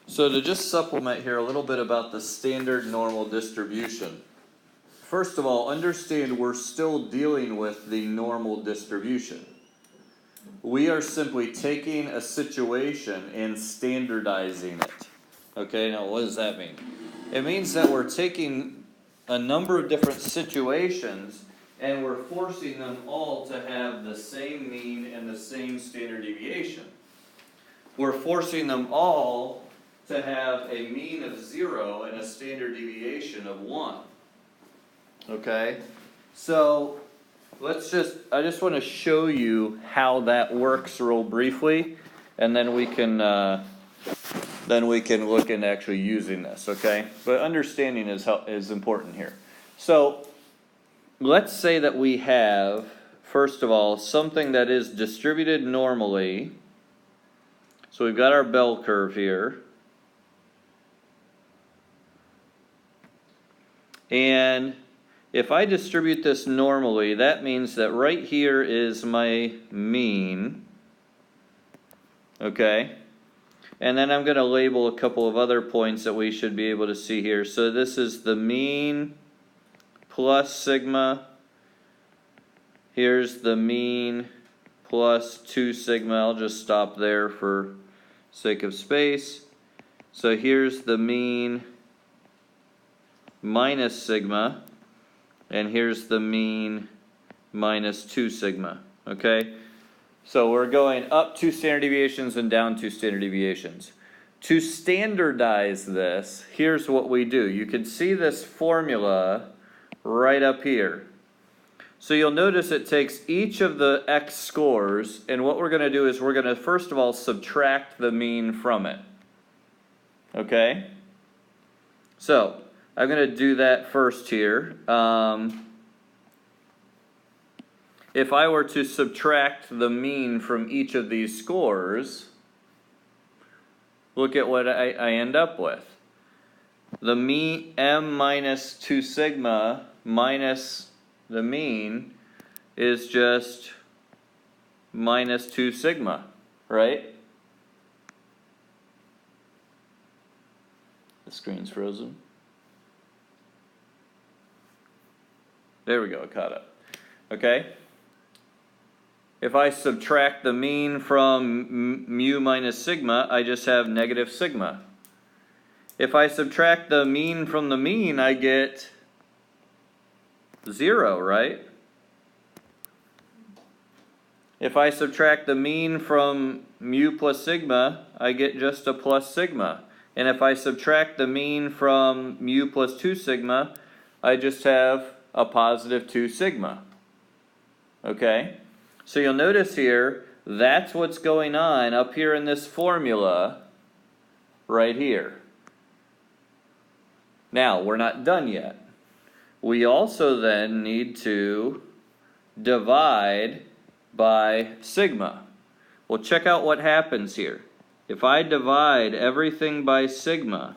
So to just supplement here a little bit about the standard normal distribution. First of all, understand we're still dealing with the normal distribution. We are simply taking a situation and standardizing it. Okay, now what does that mean? It means that we're taking a number of different situations and we're forcing them all to have the same mean and the same standard deviation. We're forcing them all to have a mean of 0 and a standard deviation of 1. Okay? So I just want to show you how that works real briefly, and then we can look into actually using this, okay? But understanding is important here. So let's say that we have, first of all, something that is distributed normally. So we've got our bell curve here. And if I distribute this normally, that means that right here is my mean. Okay? And then I'm going to label a couple of other points that we should be able to see here. So this is the mean plus sigma. Here's the mean plus 2 sigma. I'll just stop there for sake of space. So here's the mean minus sigma, and here's the mean minus 2 sigma, okay? So we're going up 2 standard deviations and down 2 standard deviations. To standardize this, here's what we do. You can see this formula right up here. So you'll notice it takes each of the x scores, and what we're going to do is we're going to first of all subtract the mean from it, okay? So I'm going to do that first here. If I were to subtract the mean from each of these scores, look at what I end up with. The mean m minus 2 sigma minus the mean is just minus 2 sigma, right? The screen's frozen. There we go, it caught up. Okay? If I subtract the mean from mu minus sigma, I just have negative sigma. If I subtract the mean from the mean, I get 0, right? If I subtract the mean from mu plus sigma, I get just a plus sigma. And if I subtract the mean from mu plus 2 sigma, I just have a positive 2 sigma. Okay? So you'll notice here, that's what's going on up here in this formula right here. Now, we're not done yet. We also then need to divide by sigma. Well, check out what happens here. If I divide everything by sigma,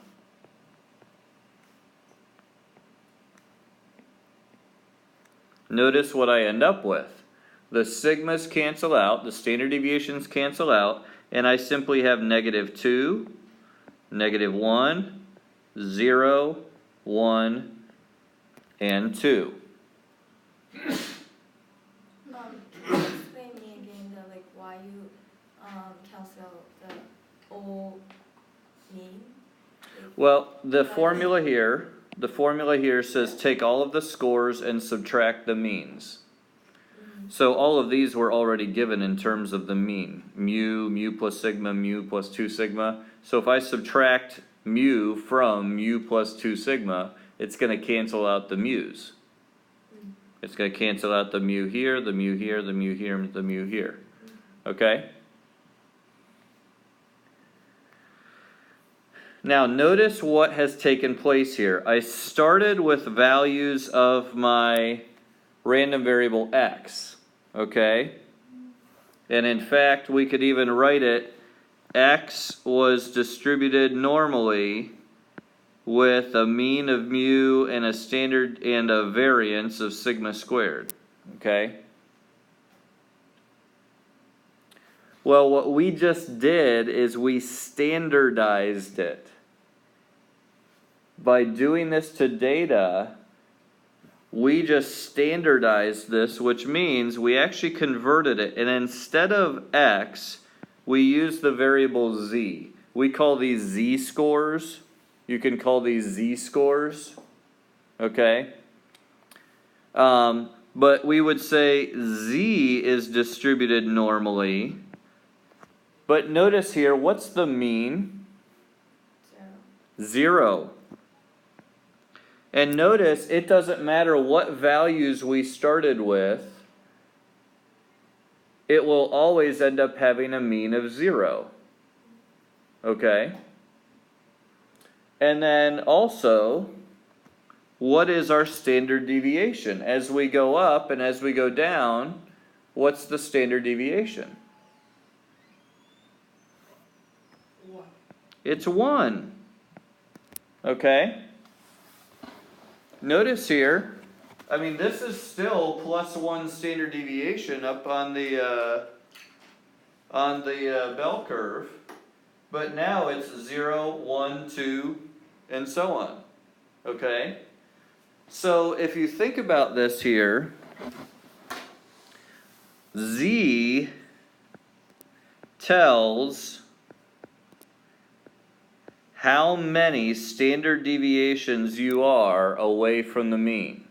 notice what I end up with. The sigmas cancel out, the standard deviations cancel out, and I simply have negative 2, negative 1, 0, 1, and 2. Can you explain me again why you cancel the all mean? Well, the formula here says take all of the scores and subtract the means. So all of these were already given in terms of the mean. Mu plus sigma, mu plus 2 sigma. So if I subtract mu from mu plus 2 sigma, it's going to cancel out the mu's. It's going to cancel out the mu here, the mu here, the mu here, and the mu here. Okay? Now notice what has taken place here. I started with values of my random variable x, okay? And in fact, we could even write it, x was distributed normally with a mean of mu and a standard and a variance of sigma squared, okay? Well, what we just did is we standardized it. By doing this to data, we just standardized this, which means we actually converted it. And instead of x, we use the variable z. We call these z-scores. You can call these z-scores. Okay? But we would say z is distributed normally. But notice here, what's the mean? 0. And notice, it doesn't matter what values we started with, it will always end up having a mean of 0. Okay? And then also, what is our standard deviation? As we go up and as we go down, what's the standard deviation? 1. It's 1. Okay? Notice here, I mean, this is still plus 1 standard deviation up on the bell curve, but now it's 0, 1, 2, and so on. Okay? So if you think about this here, z tells how many standard deviations you are away from the mean.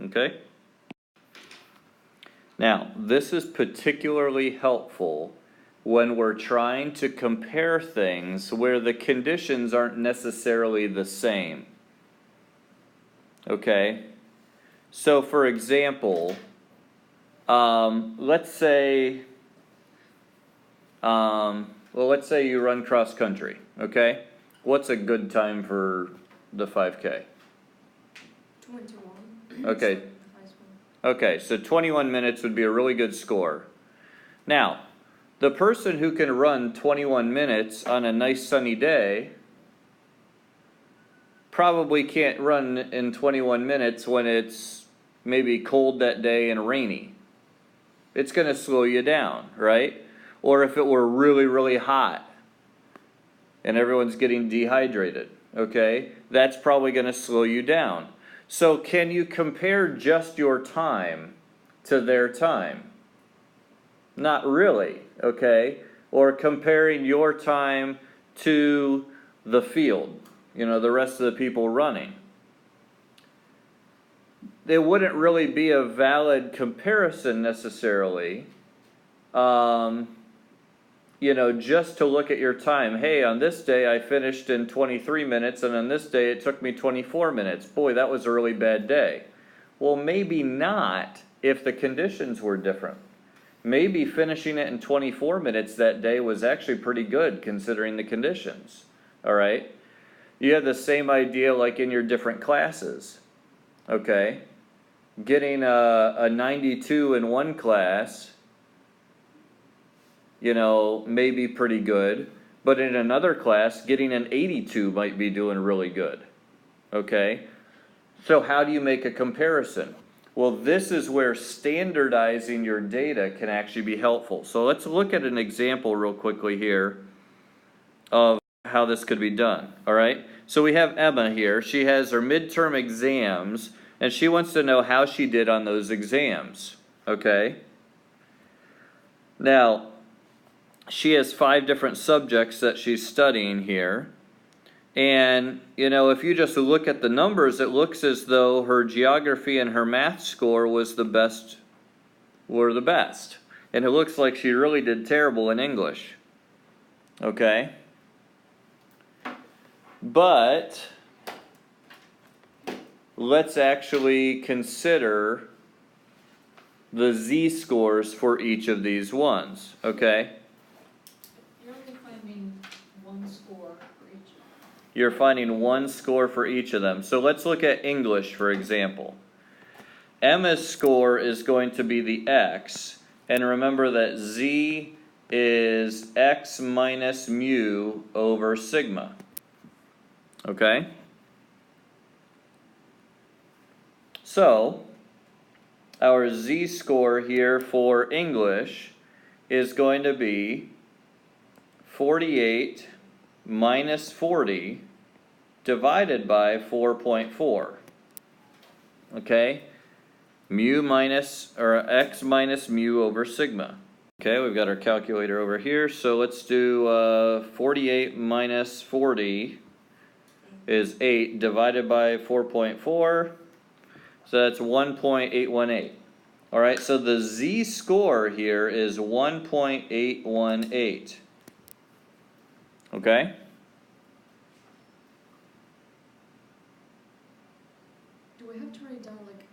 Okay? Now, this is particularly helpful when we're trying to compare things where the conditions aren't necessarily the same. Okay? So, for example, let's say you run cross country, okay? What's a good time for the 5K? 21. Okay. Okay, so 21 minutes would be a really good score. Now, the person who can run 21 minutes on a nice sunny day probably can't run in 21 minutes when it's maybe cold that day and rainy. It's going to slow you down, right? Or if it were really, really hot and everyone's getting dehydrated, okay? That's probably going to slow you down. So can you compare just your time to their time? Not really, okay? Or comparing your time to the field, you know, the rest of the people running. It wouldn't really be a valid comparison necessarily, you know, just to look at your time. Hey, on this day I finished in 23 minutes, and on this day it took me 24 minutes. Boy, that was a really bad day. Well, maybe not if the conditions were different. Maybe finishing it in 24 minutes that day was actually pretty good considering the conditions. All right? You have the same idea like in your different classes. Okay? Getting a 92 in one class, you know, may be pretty good, but in another class, getting an 82 might be doing really good. Okay? So how do you make a comparison? Well, this is where standardizing your data can actually be helpful. So let's look at an example real quickly here of how this could be done. All right? So we have Emma here. She has her midterm exams, and she wants to know how she did on those exams. Okay? Now, she has 5 different subjects that she's studying here. And, you know, if you just look at the numbers, it looks as though her geography and her math score was the best. And it looks like she really did terrible in English. Okay? But let's actually consider the z-scores for each of these ones, okay? You're only finding one score for each. You're finding one score for each of them. So let's look at English, for example. Emma's score is going to be the x, and remember that z is x minus mu over sigma, okay? So, our z-score here for English is going to be 48 minus 40 divided by 4.4. Okay? Mu minus, or x minus mu over sigma. Okay, we've got our calculator over here, so let's do 48 minus 40 is 8 divided by 4.4. So that's 1.818. Alright, so the z-score here is 1.818. Okay? Do we have to write down like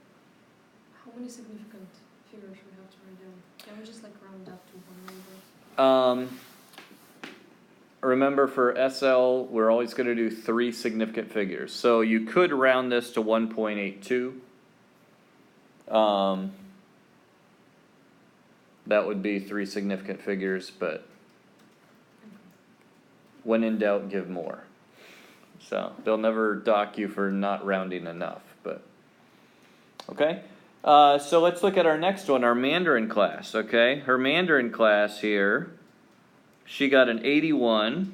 how many significant figures we have to write down? Can we just like round up to one number? Remember for SL, we're always going to do 3 significant figures. So you could round this to 1.82. That would be 3 significant figures, but when in doubt, give more. So they'll never dock you for not rounding enough, but okay. So let's look at our next one, our Mandarin class, okay? Her Mandarin class here, she got an 81,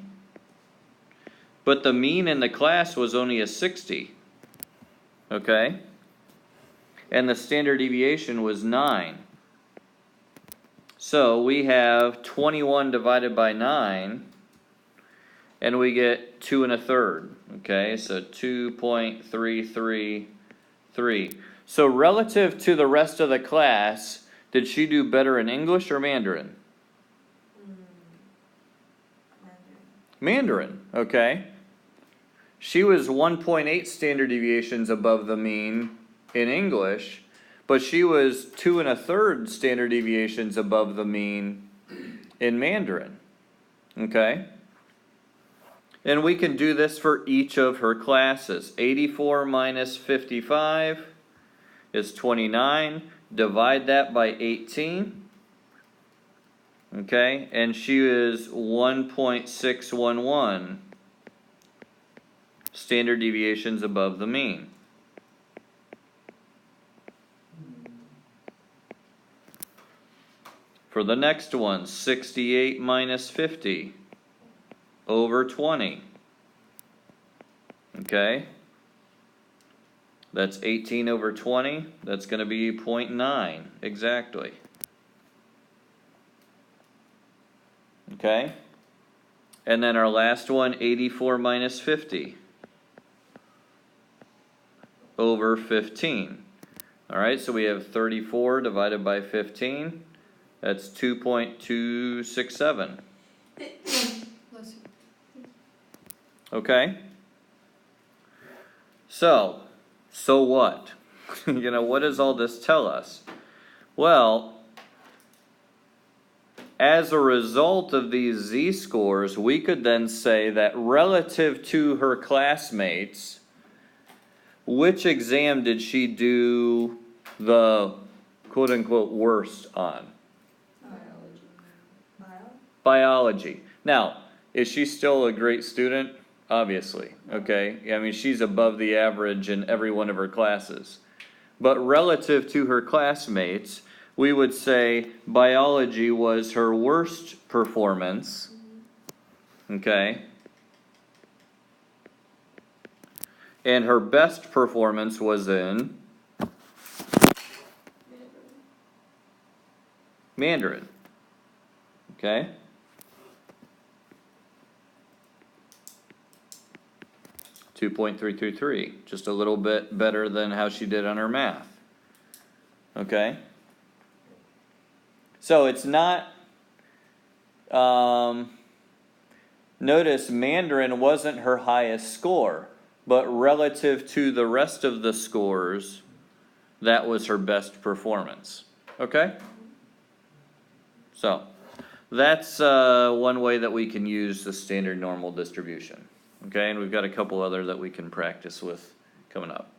but the mean in the class was only a 60, okay? And the standard deviation was 9. So we have 21 divided by 9, and we get 2 1/3, okay? So 2.333. So relative to the rest of the class, did she do better in English or Mandarin? Mandarin, okay. She was 1.8 standard deviations above the mean in English, but she was 2 1/3 standard deviations above the mean in Mandarin, okay. And we can do this for each of her classes. 84 minus 55 is 29. Divide that by 18. Okay, and she is 1.611 standard deviations above the mean. For the next one, 68 minus 50 over 20. Okay, that's 18 over 20. That's going to be 0.9 exactly. Okay, and then our last one, 84 minus 50 over 15. All right, so we have 34 divided by 15. That's 2.267. Bless you. Okay? So what? You know, what does all this tell us? Well, as a result of these z-scores, we could then say that relative to her classmates, which exam did she do the quote-unquote worst on? Biology. Now, is she still a great student? Obviously, okay? I mean, she's above the average in every one of her classes. But relative to her classmates, we would say biology was her worst performance, okay? And her best performance was in Mandarin, okay? .333, just a little bit better than how she did on her math, okay? So it's not, notice Mandarin wasn't her highest score, but relative to the rest of the scores, that was her best performance. Okay? So, that's one way that we can use the standard normal distribution. Okay, and we've got a couple other that we can practice with coming up.